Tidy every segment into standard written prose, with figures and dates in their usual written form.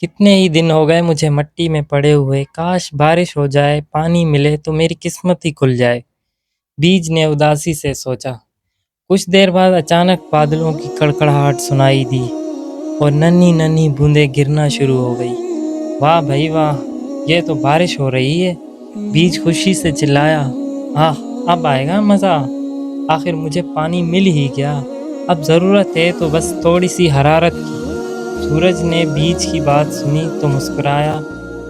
کتنے ہی دن ہو گئے مجھے مٹی میں پڑے ہوئے، کاش بارش ہو جائے، پانی ملے تو میری قسمت ہی کھل جائے۔ بیج نے اداسی سے سوچا۔ کچھ دیر بعد اچانک بادلوں کی کڑکڑاہٹ سنائی دی اور ننھی ننھی بوندیں گرنا شروع ہو گئی۔ واہ بھائی واہ، یہ تو بارش ہو رہی ہے! بیج خوشی سے چلایا۔ آہ، اب آئے گا مزہ! آخر مجھے پانی مل ہی گیا۔ اب ضرورت ہے تو بس تھوڑی سی حرارت کی۔ سورج نے بیج کی بات سنی تو مسکرایا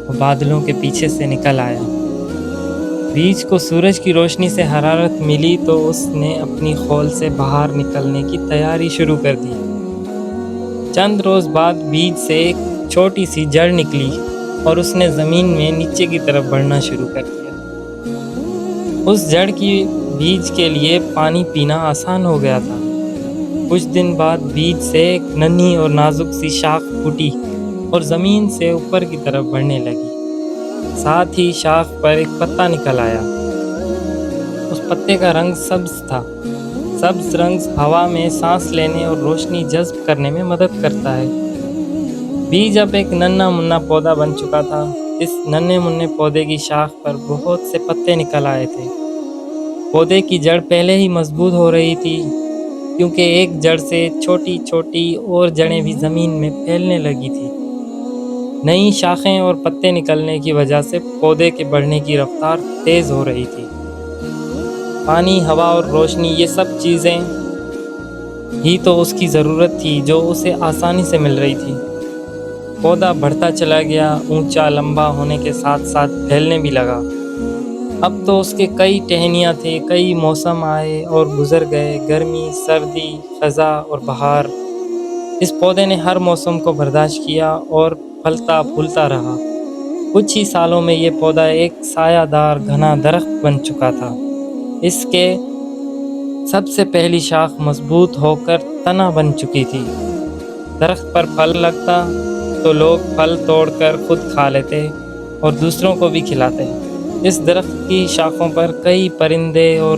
اور بادلوں کے پیچھے سے نکل آیا۔ بیج کو سورج کی روشنی سے حرارت ملی تو اس نے اپنی خول سے باہر نکلنے کی تیاری شروع کر دی۔ چند روز بعد بیج سے ایک چھوٹی سی جڑ نکلی اور اس نے زمین میں نیچے کی طرف بڑھنا شروع کر دیا۔ اس جڑ کی بیج کے لیے پانی پینا آسان ہو گیا تھا۔ کچھ دن بعد بیج سے ایک ننھی اور نازک سی شاخ پھوٹی اور زمین سے اوپر کی طرف بڑھنے لگی۔ ساتھ ہی شاخ پر ایک پتا نکل آیا۔ اس پتے کا رنگ سبز تھا۔ سبز رنگ ہوا میں سانس لینے اور روشنی جذب کرنے میں مدد کرتا ہے۔ بیج اب ایک ننھا منھا پودا بن چکا تھا۔ اس ننھے منھے پودے کی شاخ پر بہت سے پتے نکل آئے تھے۔ پودے کی جڑ پہلے ہی مضبوط ہو رہی تھی، کیونکہ ایک جڑ سے چھوٹی چھوٹی اور جڑیں بھی زمین میں پھیلنے لگی تھی۔ نئی شاخیں اور پتے نکلنے کی وجہ سے پودے کے بڑھنے کی رفتار تیز ہو رہی تھی۔ پانی، ہوا اور روشنی، یہ سب چیزیں ہی تو اس کی ضرورت تھی جو اسے آسانی سے مل رہی تھی۔ پودا بڑھتا چلا گیا، اونچا لمبا ہونے کے ساتھ ساتھ پھیلنے بھی لگا۔ اب تو اس کے کئی ٹہنیاں تھے۔ کئی موسم آئے اور گزر گئے، گرمی، سردی، خزاں اور بہار۔ اس پودے نے ہر موسم کو برداشت کیا اور پھلتا پھولتا رہا۔ کچھ ہی سالوں میں یہ پودا ایک سایہ دار گھنا درخت بن چکا تھا۔ اس کے سب سے پہلی شاخ مضبوط ہو کر تنا بن چکی تھی۔ درخت پر پھل لگتا تو لوگ پھل توڑ کر خود کھا لیتے اور دوسروں کو بھی کھلاتے۔ اس درخت کی شاخوں پر کئی پرندے اور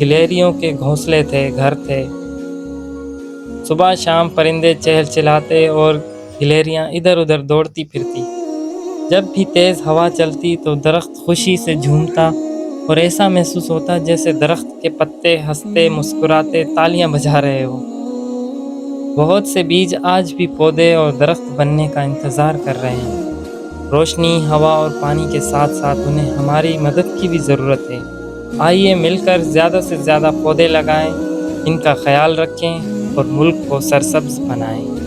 گلہریوں کے گھونسلے تھے، گھر تھے۔ صبح شام پرندے چہل چلاتے اور گلہریاں ادھر ادھر دوڑتی پھرتی۔ جب بھی تیز ہوا چلتی تو درخت خوشی سے جھومتا اور ایسا محسوس ہوتا جیسے درخت کے پتے ہنستے مسکراتے تالیاں بجا رہے ہوں۔ بہت سے بیج آج بھی پودے اور درخت بننے کا انتظار کر رہے ہیں۔ روشنی، ہوا اور پانی کے ساتھ ساتھ انہیں ہماری مدد کی بھی ضرورت ہے۔ آئیے مل کر زیادہ سے زیادہ پودے لگائیں، ان کا خیال رکھیں اور ملک کو سرسبز بنائیں۔